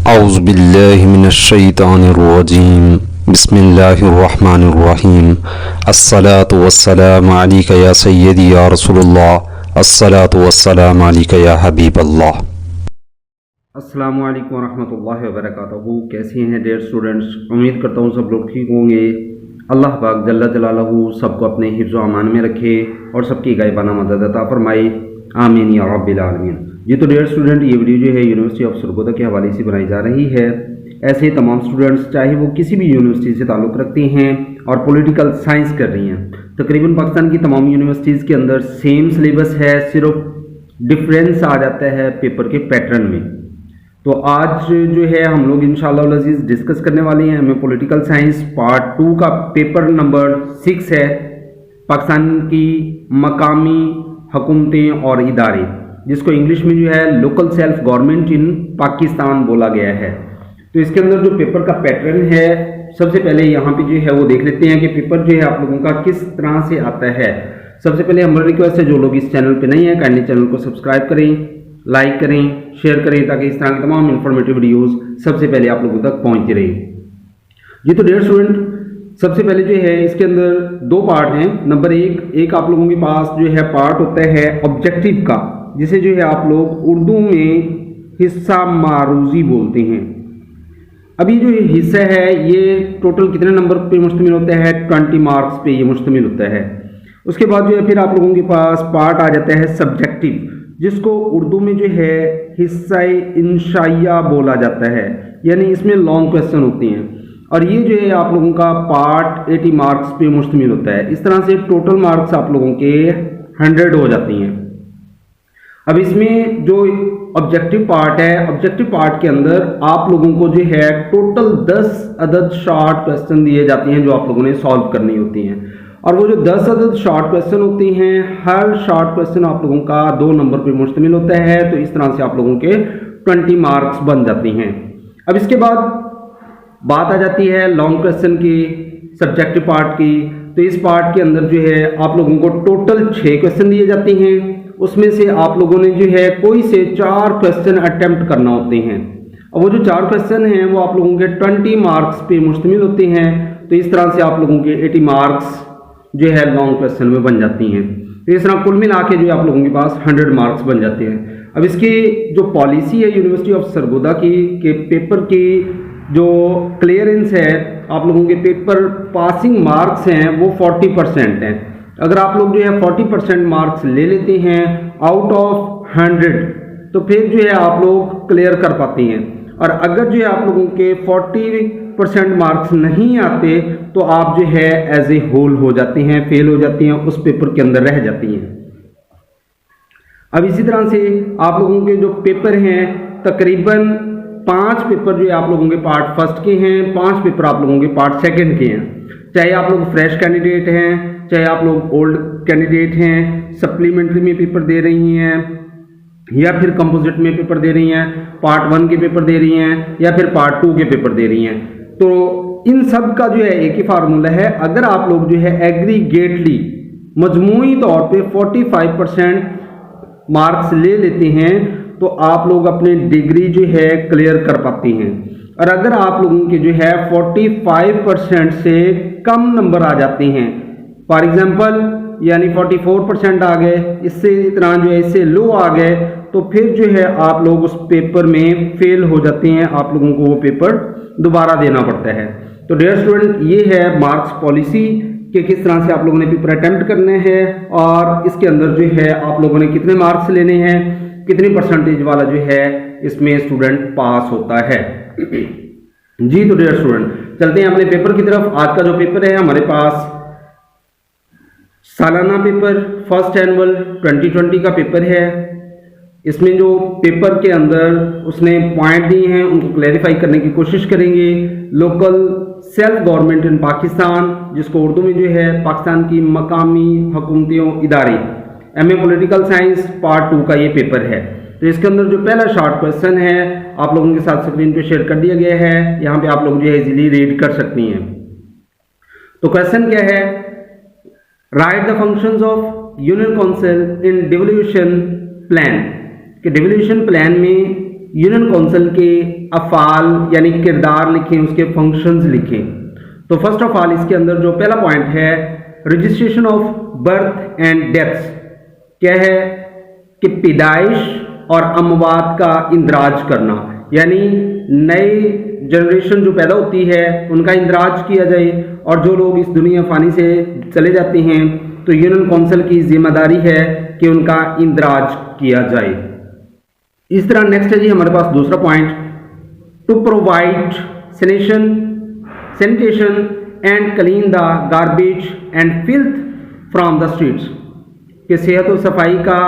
औज़ुबिल्लाहिमिनश्शैतानिर्रजीम बिस्मिल्लाहिर्रहमानिर्रहीम अस्सलातु वस्सलामु अलैका या सय्यदी या रसूलुल्लाह अस्सलातु वस्सलामु अलैका या हबीबल्लाह। अस्सलामु अलैकुम रहमतुल्लाहि व बरकातहू। कैसे हैं डियर स्टूडेंट्स? उम्मीद करता हूँ सब लोग ठीक होंगे। अल्लाह पाक जल्ला जलालहू सबको अपने हिफ्ज़ व अमान में रखे और सबकी गायबाना मदद अता फरमाए, आमीन या रब्बिल आलमीन। जी तो डियर स्टूडेंट, ये वीडियो जो है यूनिवर्सिटी ऑफ सरगोदा के हवाले से बनाई जा रही है। ऐसे तमाम स्टूडेंट्स चाहे वो किसी भी यूनिवर्सिटी से ताल्लुक़ रखते हैं और पॉलिटिकल साइंस कर रही हैं, तकरीबन पाकिस्तान की तमाम यूनिवर्सिटीज़ के अंदर सेम सिलेबस है, सिर्फ डिफरेंस आ जाता है पेपर के पैटर्न में। तो आज जो है हम लोग इंशाअल्लाह अज़ीज़ डिस्कस करने वाले हैं हमें पॉलिटिकल साइंस पार्ट 2 का पेपर नंबर 6 है, पाकिस्तान की मकामी हुकूमतें और इदारे, जिसको इंग्लिश में जो है local self government in Pakistan बोला गया है। तो इसके अंदर जो पेपर का पैटर्न है, सबसे पहले यहाँ पे जो है वो देख लेते हैं कि पेपर जो है आप लोगों का किस तरह से आता है। सबसे पहले हमारी रिक्वेस्ट है जो लोग इस चैनल पे नहीं है काइंडली चैनल को सब्सक्राइब करें, लाइक करें, शेयर करें, ताकि इस तरह की तमाम इंफॉर्मेटिव वीडियोस सबसे पहले आप लोगों तक पहुंचती रहे। जी तो डियर स्टूडेंट, सबसे पहले जो है इसके अंदर दो पार्ट हैं। नंबर एक आप लोगों के पास जो है पार्ट होता है ऑब्जेक्टिव का, जिसे जो है आप लोग उर्दू में हिस्सा मारूजी बोलते हैं। अभी जो ये हिस्सा है ये टोटल कितने नंबर पे मुश्तमिल होता है? 20 मार्क्स पे ये मुश्तमिल होता है। उसके बाद जो है फिर आप लोगों के पास पार्ट आ जाता है सब्जेक्टिव, जिसको उर्दू में जो है हिस्सा इंशाइया बोला जाता है, यानी इसमें लॉन्ग क्वेश्चन होते हैं और ये जो है आप लोगों का पार्ट 80 मार्क्स पे मुश्तमिल होता है। इस तरह से टोटल मार्क्स आप लोगों के 100 हो जाती हैं। अब इसमें जो ऑब्जेक्टिव पार्ट है, ऑब्जेक्टिव पार्ट के अंदर आप लोगों को जो है टोटल 10 अदद शॉर्ट क्वेश्चन दिए जाते हैं जो आप लोगों ने सॉल्व करनी होती हैं। और वो जो 10 अदद शॉर्ट क्वेश्चन होती हैं, हर शॉर्ट क्वेश्चन आप लोगों का 2 नंबर पे मुश्तमिल होता है। तो इस तरह से आप लोगों के 20 मार्क्स बन जाती हैं। अब इसके बाद बात आ जाती है लॉन्ग क्वेश्चन की, सब्जेक्टिव पार्ट की। तो इस पार्ट के अंदर जो है आप लोगों को टोटल 6 क्वेश्चन दिए जाते हैं। उसमें से आप लोगों ने जो है कोई से 4 क्वेश्चन अटेम्प्ट करना होते हैं और वो जो 4 क्वेश्चन हैं वो आप लोगों के 20 मार्क्स पे मुश्तमिल होते हैं। तो इस तरह से आप लोगों के 80 मार्क्स जो है लॉन्ग क्वेश्चन में बन जाती हैं। तो इस तरह कुल मिला के जो है आप लोगों के पास 100 मार्क्स बन जाते हैं। अब इसकी जो पॉलिसी है यूनिवर्सिटी ऑफ सरगोदा की के पेपर की जो क्लियरेंस है, आप लोगों के पेपर पासिंग मार्क्स हैं वो 40% हैं। अगर आप लोग जो है 40% मार्क्स ले लेते हैं आउट ऑफ 100, तो फिर जो है आप लोग क्लियर कर पाते हैं। और अगर जो है आप लोगों के 40% मार्क्स नहीं आते तो आप जो है एज ए होल हो जाते हैं, फेल हो जाती हैं, उस पेपर के अंदर रह जाती हैं। अब इसी तरह से आप लोगों के जो पेपर हैं, तकरीबन 5 पेपर जो है आप लोगों के पार्ट फर्स्ट के हैं, 5 पेपर आप लोगों के पार्ट सेकंड के हैं। चाहे आप लोग फ्रेश कैंडिडेट हैं, चाहे आप लोग ओल्ड कैंडिडेट हैं, सप्लीमेंट्री में पेपर दे रही हैं या फिर कंपोजिट में पेपर दे रही हैं, पार्ट 1 के पेपर दे रही हैं या फिर पार्ट 2 के पेपर दे रही हैं, तो इन सब का जो है एक ही फार्मूला है। अगर आप लोग जो है एग्रीगेटली मजमूई तौर पे 45% मार्क्स ले लेते हैं तो आप लोग अपनी डिग्री जो है क्लियर कर पाते हैं। और अगर आप लोगों के जो है 45% से कम नंबर आ जाते हैं, फॉर एग्जांपल यानी 44% आ गए, इससे इतना जो है इससे लो आ गए, तो फिर जो है आप लोग उस पेपर में फेल हो जाते हैं, आप लोगों को वो पेपर दोबारा देना पड़ता है। तो डियर स्टूडेंट, ये है मार्क्स पॉलिसी कि किस तरह से आप लोगों ने पेपर अटेम्प्ट करने हैं और इसके अंदर जो है आप लोगों ने कितने मार्क्स लेने हैं, कितनी परसेंटेज वाला जो है इसमें स्टूडेंट पास होता है। जी तो डियर स्टूडेंट, चलते हैं अपने पेपर की तरफ। आज का जो पेपर है हमारे पास सालाना पेपर फर्स्ट एनुअल 2020 का पेपर है। इसमें जो पेपर के अंदर उसने पॉइंट दिए हैं उनको क्लैरिफाई करने की कोशिश करेंगे। Local self government in Pakistan, जिसको उर्दू में जो है पाकिस्तान की मकामी हुकूमतें इदारे, एमए पॉलिटिकल साइंस पार्ट 2 का ये पेपर है। तो इसके अंदर जो पहला शॉर्ट क्वेश्चन है आप लोगों के साथ स्क्रीन पे शेयर कर दिया गया है, यहाँ पे आप लोग जो है इजीली रीड कर सकती हैं। तो क्वेश्चन क्या है? Right the functions of union council in devolution plan. कि डिवोल्यूशन प्लान में यूनियन काउंसिल के अफ़ाल यानी किरदार लिखें, उसके फंक्शंस लिखें। तो फर्स्ट ऑफ ऑल इसके अंदर जो पहला पॉइंट है, registration of birth and deaths, क्या है कि पैदाइश और अमवात का इंदराज करना, यानी नई जनरेशन जो पैदा होती है उनका इंदराज किया जाए, और जो लोग इस दुनिया फानी से चले जाते हैं तो यूनियन काउंसिल की जिम्मेदारी है कि उनका इंदराज किया जाए। इस तरह नेक्स्ट है जी हमारे पास दूसरा point, to provide sanitation and clean the garbage and filth from the streets, कि सेहत और सफाई का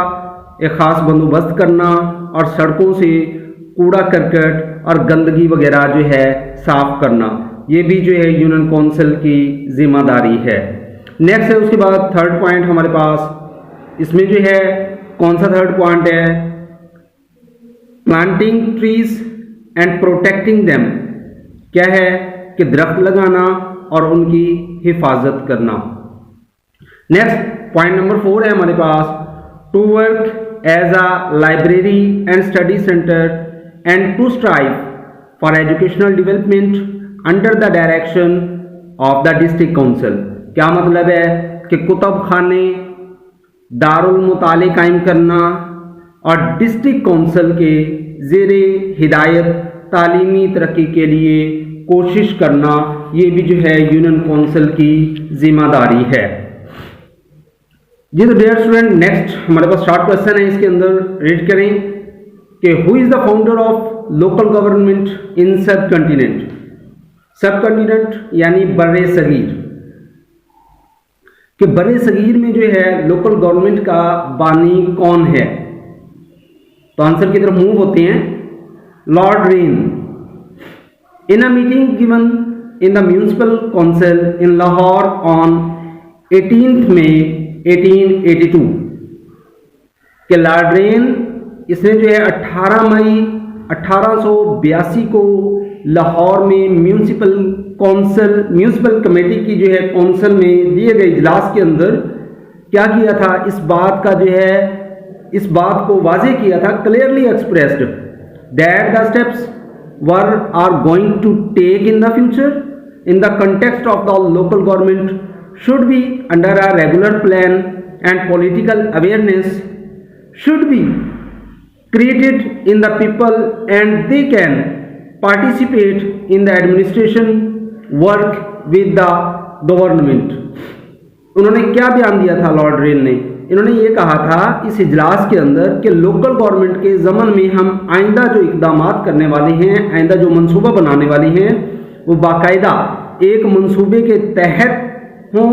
एक ख़ास बंदोबस्त करना और सड़कों से कूड़ा करकट और गंदगी वगैरह जो है साफ करना, ये भी जो है यूनियन काउंसिल की जिम्मेदारी है। नेक्स्ट है उसके बाद थर्ड पॉइंट हमारे पास, इसमें जो है कौन सा थर्ड पॉइंट है, planting trees and protecting them, क्या है कि दरख्त लगाना और उनकी हिफाजत करना। नेक्स्ट पॉइंट नंबर 4 है हमारे पास, to work as a library and study centre and to strive for educational development under the direction of the district council. क्या मतलब है कि कुतुब खाने, दारुल मुताले कायम करना और डिस्ट्रिक्ट काउंसिल के ज़ेरे हिदायत तालीमी तरक्की के लिए कोशिश करना, ये भी जो है यूनियन काउंसिल की जिम्मेदारी है। जी तो डियर स्टूडेंट, नेक्स्ट हमारे पास शॉर्ट क्वेश्चन है, इसके अंदर रीड करें कि who is the founder of local government इन सब कॉन्टिनेंट। सब कॉन्टिनेंट यानी बर्रे सगीर, कि बड़े सगीर में जो है लोकल गवर्नमेंट का बानी कौन है। तो आंसर की तरफ मूव होते हैं, Lord rain. In a meeting given in the municipal council in Lahore on 18 मई 1882, कि लॉर्ड रेन इसने जो है 18 मई 1882 को लाहौर में म्यूनिसिपल कमेटी की जो है काउंसिल में दिए गए इजलास के अंदर क्या किया था, इस बात को वाजे किया था, clearly expressed that the steps are going to take in the future in the context of the local government should be under a regular plan and political awareness should be created in the people and they can participate in the administration work with the government। उन्होंने क्या बयान दिया था Lord rain ने, इन्होंने ये कहा था इस इजलास के अंदर कि लोकल गवर्नमेंट के ज़मन में हम आइंदा जो इक़दामात करने वाले हैं, आइंदा जो मंसूबा बनाने वाले हैं, वो बाकायदा एक मंसूबे के तहत हों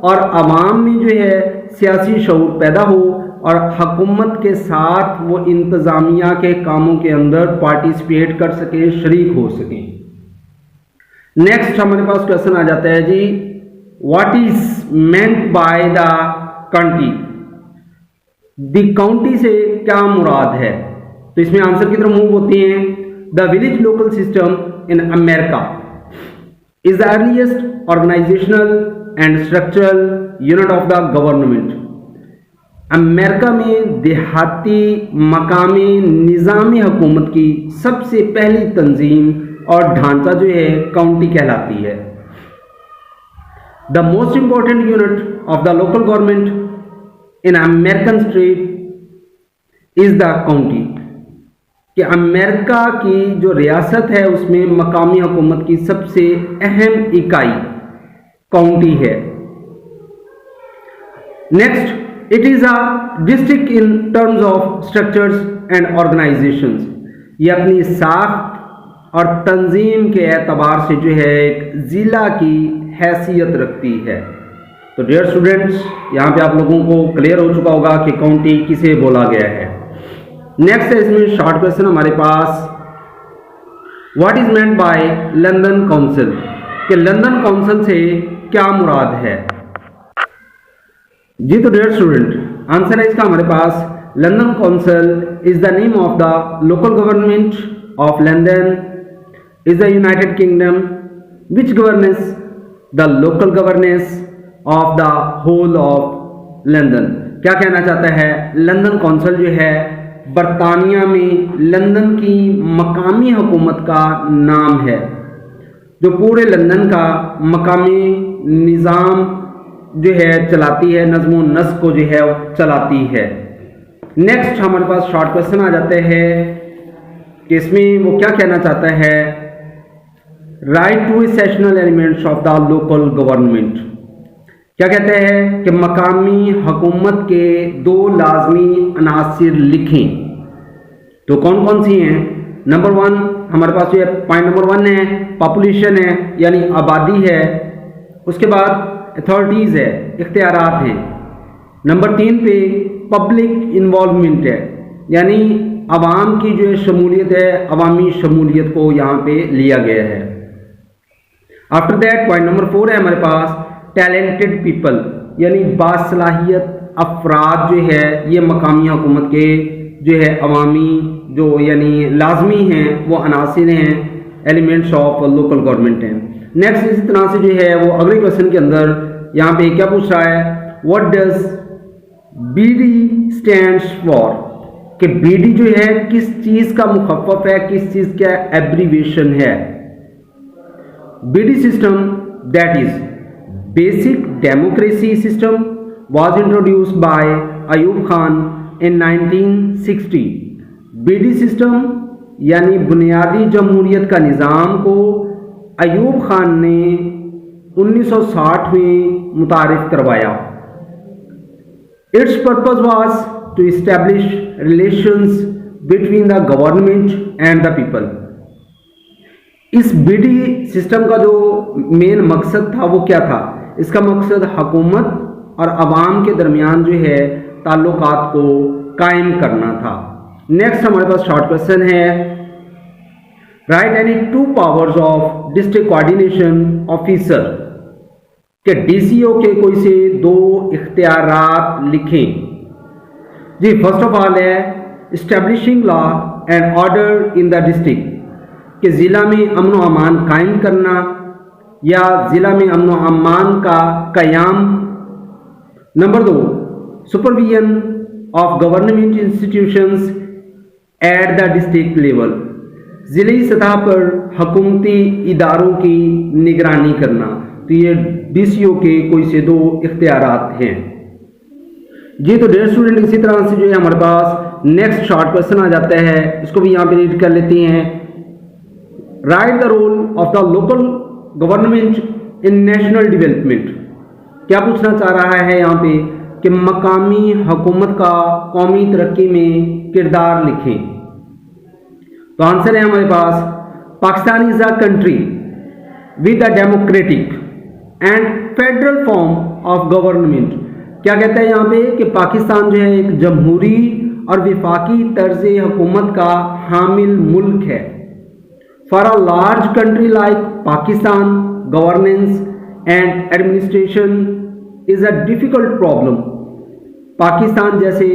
और आवाम में जो है सियासी शऊर पैदा हो और हुकूमत के साथ वो इंतज़ामिया के कामों के अंदर पार्टिसिपेट कर सके, शरीक हो सके। नेक्स्ट हमारे पास क्वेश्चन आ जाता है जी, what is meant by the county. The county से क्या मुराद है, तो इसमें आंसर की तरफ मूव होते हैं, the village local system in America is the earliest organisational and structural unit of the government. America में देहाती मकामी निज़ामी हुकूमत की सबसे पहली तंजीम और ढांचा जो है काउंटी कहलाती है। The most important unit of the local government in American state is the county, कि अमेरिका की जो रियासत है उसमें मकामी हुकूमत की सबसे अहम इकाई काउंटी है। Next, it is a district in terms of structures and organisations, ये अपनी साख्त और तंजीम के एतबार से जो है एक ज़िला की हैसियत रखती है। तो डियर स्टूडेंट्स, यहाँ पे आप लोगों को क्लियर हो चुका होगा कि काउंटी किसे बोला गया है। नेक्स्ट है इसमें शॉर्ट क्वेश्चन हमारे पास, what is meant by London council, कि लंदन काउंसिल से क्या मुराद है। जी तो डियर स्टूडेंट, आंसर है इसका हमारे पास, London council is the name of the local government of London is the United Kingdom which governs the local governance of the whole of London. क्या कहना चाहता है, लंदन काउंसिल जो है बरतानिया में लंदन की मकामी हुकूमत का नाम है, जो पूरे लंदन का मकामी निज़ाम जो है चलाती है, नज़्म व नस्क को जो है चलाती है। नेक्स्ट हमारे पास शॉर्ट क्वेश्चन आ जाते हैं कि इसमें वो क्या कहना चाहता है, write two essential elements of the local government. क्या कहते हैं कि मकामी हुकूमत के 2 लाजमी अनासिर लिखें। तो कौन कौन सी हैं? नंबर 1 हमारे पास जो है पॉइंट नंबर 1 है पॉपुलेशन है, यानी आबादी है। उसके बाद अथॉरिटीज़ है, इख्तियारात हैं। नंबर 3 पे पब्लिक इन्वॉल्वमेंट है, यानी आवाम की जो है शमूलियत है, अवामी शमूलियत को यहाँ पे लिया गया है। आफ्टर दैट पॉइंट नंबर 4 है हमारे पास टैलेंटेड पीपल, यानी बासलाहियत अफराद जो है ये मकामी हुकूमत के जो है अवामी जो यानी लाजमी हैं वो अनासिर हैं, एलिमेंट्स ऑफ लोकल गवर्नमेंट हैं। नेक्स्ट इसी तरह से जो है वो अगले क्वेश्चन के अंदर यहाँ पे क्या पूछ रहा है, what does BD stands for, कि बीडी जो है किस चीज़ का मुखफ़फ़ है, किस चीज़ का एब्रीविएशन है। BD system that is basic democracy system was introduced by Ayub Khan in 1960। BD system यानी बुनियादी जमहूरियत का निज़ाम को अयूब खान ने 1960 में मुतारिफ करवाया। Its purpose was to establish relations between the government and the people. इस बीडी सिस्टम का जो मेन मकसद था वो क्या था? इसका मकसद हुकूमत और अवाम के दरमियान जो है ताल्लुकात को कायम करना था। नेक्स्ट हमारे पास शॉर्ट क्वेश्चन है, right any 2 powers of district coordination officer, के डीसीओ के कोई से 2 इख्तियारात लिखें। जी फर्स्ट ऑफ ऑल है establishing law and order in the district, कि ज़िला में अमन व अमान कायम करना या ज़िला में अमन व अमान का क़याम। Number 2 supervision of government institutions at the district level, ज़िली सतह पर हुकूमती इदारों की निगरानी करना। तो ये डीसीओ के कोई से 2 इख्तियारात हैं। जी तो डियर स्टूडेंट इसी तरह से जो है हमारे पास नेक्स्ट शॉर्ट क्वेश्चन आ जाता है, इसको भी यहाँ पे रीड कर लेते हैं। Right the role of the local government in national development. क्या पूछना चाह रहा है यहाँ पे कि मकामी हुकूमत का कौमी तरक्की में किरदार लिखें। तो आंसर है हमारे पास Pakistan is a country with a democratic and federal form of government. क्या कहता है यहाँ पे कि पाकिस्तान जो है एक जमहूरी और विफाकी तर्ज हुकूमत का हामिल मुल्क है। For a large country like Pakistan governance and administration is a difficult problem. Pakistan जैसे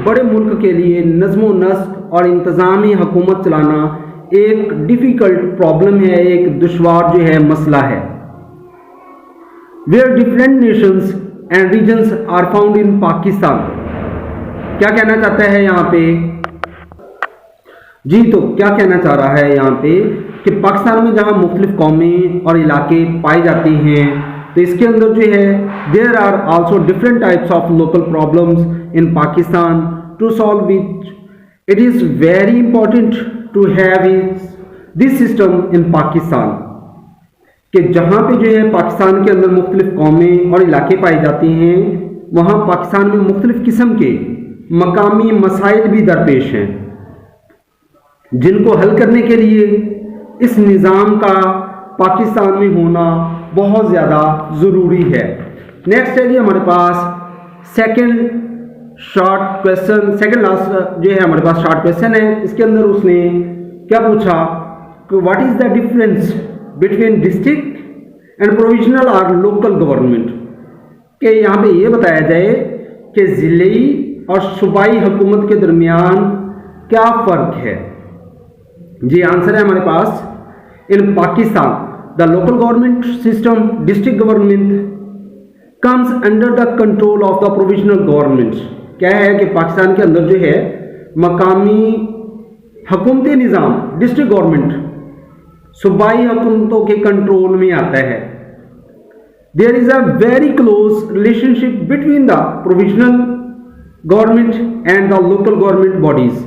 बड़े मुल्क के लिए नज़्म व नस्क और इंतज़ामी हुकूमत चलाना एक डिफ़िकल्ट प्रॉब्लम है, एक दुश्वार जो है मसला है। Where different nations and regions are found in Pakistan. क्या कहना चाहता है यहाँ पे? जी तो क्या कहना चाह रहा है यहाँ पे कि पाकिस्तान में जहाँ मुख्तलिफ कौमें और इलाके पाए जाते हैं, तो इसके अंदर जो है there are also different types of local problems in Pakistan to solve which it is very important to have this system in Pakistan. कि जहाँ पे जो है पाकिस्तान के अंदर मुख्तलिफ कौमें और इलाके पाए जाते हैं, वहाँ पाकिस्तान में मुख्तलिफ किस्म के मकामी मसाइल भी दरपेश हैं, जिनको हल करने के लिए इस निज़ाम का पाकिस्तान में होना बहुत ज़्यादा ज़रूरी है। नेक्स्ट है जी हमारे पास second short question, second last जो है हमारे पास शॉर्ट क्वेश्चन है। इसके अंदर उसने क्या पूछा कि what is the difference between district and provisional और लोकल गवर्नमेंट। कि यहाँ पे ये बताया जाए कि ज़िले और सूबाई हुकूमत के दरमियान क्या फ़र्क है। जी आंसर है हमारे पास in Pakistan the local government system district government comes under the control of the provisional government. क्या है कि पाकिस्तान के अंदर जो है मकामी हुकूमती निज़ाम, डिस्ट्रिक्ट गवर्नमेंट सूबाई हुकूमतों के कंट्रोल में आता है। There is a very close relationship between the provisional government and the local government bodies,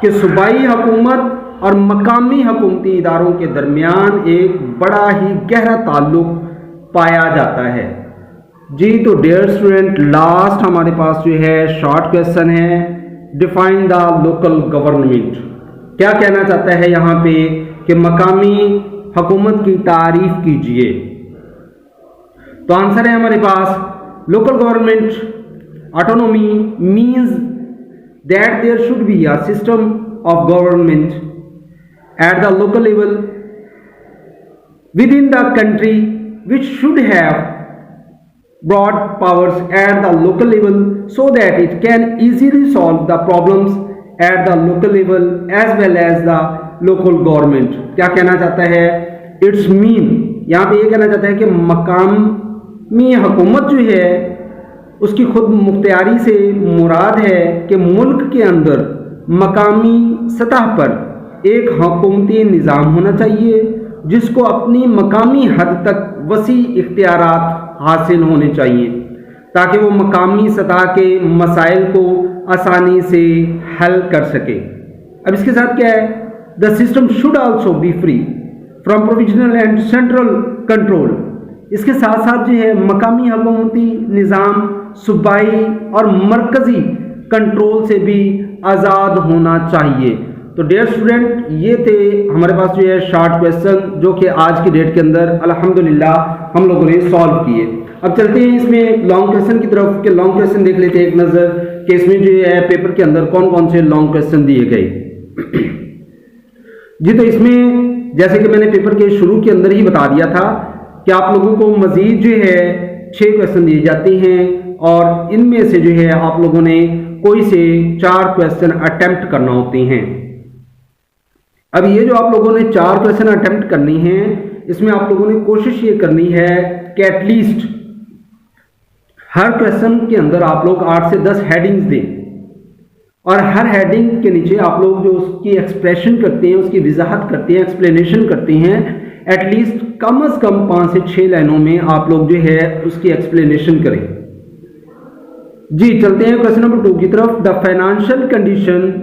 कि सूबाई हुकूमत और मकामी हुकूमती इदारों के दरमियान एक बड़ा ही गहरा ताल्लुक पाया जाता है। जी तो डियर स्टूडेंट, लास्ट हमारे पास जो है शॉर्ट क्वेश्चन है, डिफाइन द लोकल गवर्नमेंट। क्या कहना चाहता है यहाँ पे कि मकामी हुकूमत की तारीफ कीजिए। तो आंसर है हमारे पास local government autonomy means that there should be a system of government at the local level within the country which should have broad powers at the local level so that it can easily solve the problems at the local level as well as the local government। क्या कहना चाहता है? It's mean यहाँ पे ये कहना चाहता है कि मकामी हुकूमत जो है उसकी खुद मुख्तियारी से मुराद है कि मुल्क के अंदर मकामी सतह पर एक हुकूमती निज़ाम होना चाहिए जिसको अपनी मकामी हद तक वसी इख्तियारात हासिल होने चाहिए ताकि वो मकामी सतह के मसाइल को आसानी से हल कर सके। अब इसके साथ क्या है? The system should also be free from provisional and central control. इसके साथ साथ जो है मकामी हुकूमती निज़ाम सूबाई और मरकज़ी कंट्रोल से भी आज़ाद होना चाहिए। तो डियर स्टूडेंट, ये थे हमारे पास जो है शॉर्ट क्वेश्चन जो कि आज की डेट के अंदर अल्हम्दुलिल्लाह हम लोगों ने सॉल्व किए। अब चलते हैं इसमें लॉन्ग क्वेश्चन की तरफ कि लॉन्ग क्वेश्चन देख लेते हैं एक नज़र कि इसमें जो है पेपर के अंदर कौन कौन से लॉन्ग क्वेश्चन दिए गए। जी तो इसमें जैसे कि मैंने पेपर के शुरू के अंदर ही बता दिया था कि आप लोगों को मजीद जो है 6 क्वेश्चन दिए जाते हैं और इनमें से जो है आप लोगों ने कोई से 4 क्वेश्चन अटेम्प्ट करना होते हैं। अब ये जो आप लोगों ने 4 क्वेश्चन अटेम्प्ट करनी है इसमें आप लोगों ने कोशिश ये करनी है कि एटलीस्ट हर क्वेश्चन के अंदर आप लोग 8 से 10 हेडिंग्स दें और हर हेडिंग के नीचे आप लोग जो उसकी एक्सप्रेशन करते हैं, उसकी वजाहत करते हैं, एक्सप्लेनेशन करते हैं, एटलीस्ट कम से कम 5 से 6 लाइनों में आप लोग जो है उसकी एक्सप्लेनेशन करें। जी चलते हैं क्वेश्चन नंबर 2 की तरफ। The financial condition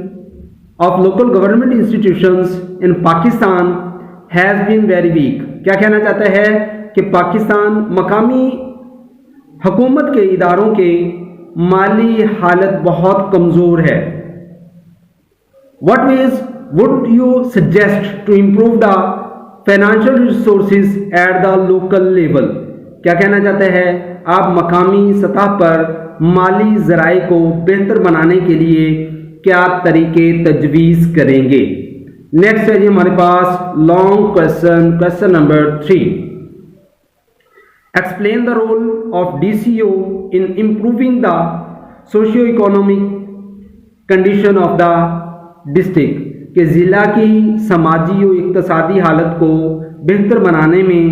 of local government institutions in Pakistan has been very weak। क्या कहना चाहता है कि पाकिस्तान मकामी हुकूमत के इदारों के माली हालत बहुत कमज़ोर है। What ways would you suggest to improve the financial resources at the local level? क्या कहना चाहता है? आप मकामी सतह पर माली ज़राए को बेहतर बनाने के लिए क्या तरीके तजवीज़ करेंगे। नेक्स्ट है जी हमारे पास long question, question number 3। Explain the role of DCO in improving the socio economic condition of the district, कि ज़िला की समाजी और इक़्तिसादी हालत को बेहतर बनाने में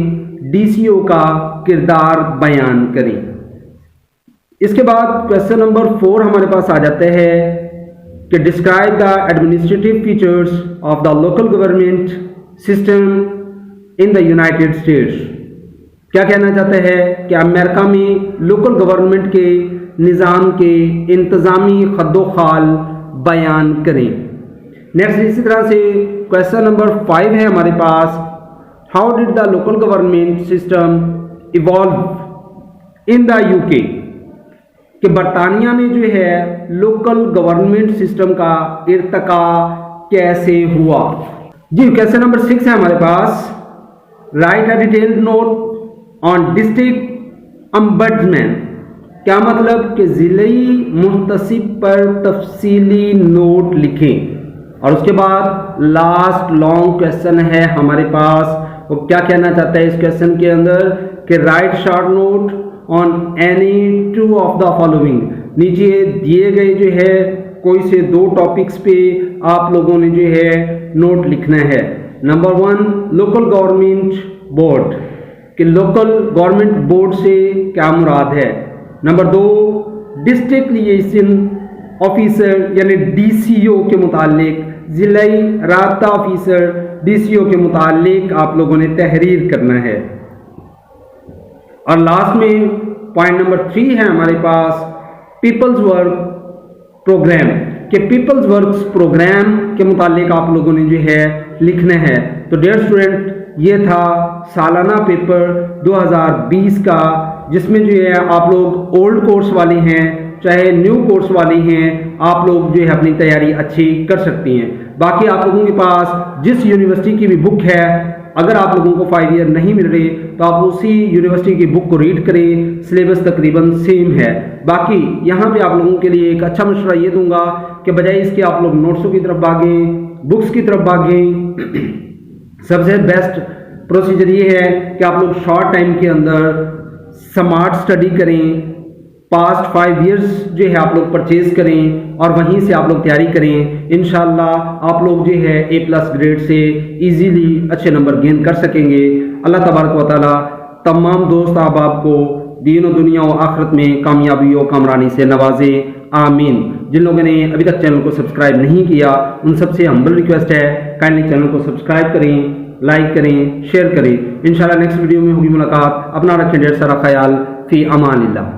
DCO का किरदार बयान करें। इसके बाद क्वेश्चन नंबर 4 हमारे पास आ जाता है कि describe the administrative features of the local government system in the United states. क्या कहना चाहता है कि अमेरिका में लोकल गवर्नमेंट के निज़ाम के इंतज़ामी खद्दोखाल बयान करें। नेक्स्ट इसी तरह से क्वेश्चन नंबर 5 है हमारे पास, how did the local government system evolve in the UK, कि बरतानिया में जो है लोकल गवर्नमेंट सिस्टम का इर्तका कैसे हुआ। जी क्वेश्चन नंबर 6 है हमारे पास, write a detailed note on district ombudsman. क्या मतलब कि ज़िले मुहतसिब पर तफसीली नोट लिखें। और उसके बाद लास्ट लॉन्ग क्वेश्चन है हमारे पास, वो क्या कहना चाहता है इस क्वेश्चन के अंदर कि right short note on any 2 of the following. नीचे दिए गए जो है कोई से 2 टॉपिक्स पे आप लोगों ने जो है नोट लिखना है। नंबर 1 लोकल गवर्नमेंट बोर्ड, कि लोकल गवर्नमेंट बोर्ड से क्या मुराद है। नंबर 2 डिस्ट्रिक्ट लिएशन ऑफिसर यानी DCO के मुतालिक, ज़िलाई राब्ता ऑफिसर DCO के मुतालिक आप लोगों ने तहरीर करना है। और लास्ट में पॉइंट नंबर 3 है हमारे पास पीपल्स वर्क प्रोग्राम के पीपल्स वर्क्स प्रोग्राम के मुतालिक आप लोगों ने जो है लिखना है। तो डियर स्टूडेंट, ये था सालाना पेपर 2020 का, जिसमें जो है आप लोग ओल्ड कोर्स वाले हैं चाहे न्यू कोर्स वाले हैं, आप लोग जो है अपनी तैयारी अच्छी कर सकती हैं। बाकी आप लोगों के पास जिस यूनिवर्सिटी की भी बुक है, अगर आप लोगों को 5 ईयर नहीं मिल रहे तो आप उसी यूनिवर्सिटी की बुक को रीड करें, सिलेबस तकरीबन सेम है। बाकी यहाँ पे आप लोगों के लिए एक अच्छा मशवरा ये दूंगा कि बजाय इसके आप लोग नोट्सों की तरफ भागें, बुक्स की तरफ भागें। सबसे बेस्ट प्रोसीजर ये है कि आप लोग शॉर्ट टाइम के अंदर स्मार्ट स्टडी करें, पास्ट 5 इयर्स जो है आप लोग परचेज करें और वहीं से आप लोग तैयारी करें। इंशाल्लाह आप लोग जो है A+ ग्रेड से इजीली अच्छे नंबर गेन कर सकेंगे। अल्लाह तबारक व तआला तमाम दोस्त अहबाब को दीन और दुनिया और आखिरत में कामयाबी और कामरानी से नवाजे, आमीन। जिन लोगों ने अभी तक चैनल को सब्सक्राइब नहीं किया, उन सबसे हम्बल रिक्वेस्ट है काइंडली चैनल को सब्सक्राइब करें, लाइक करें, शेयर करें। इंशाल्लाह नेक्स्ट वीडियो में होगी मुलाकात। अपना रखें ढेर सारा ख्याल। फी अमानिल्लाह।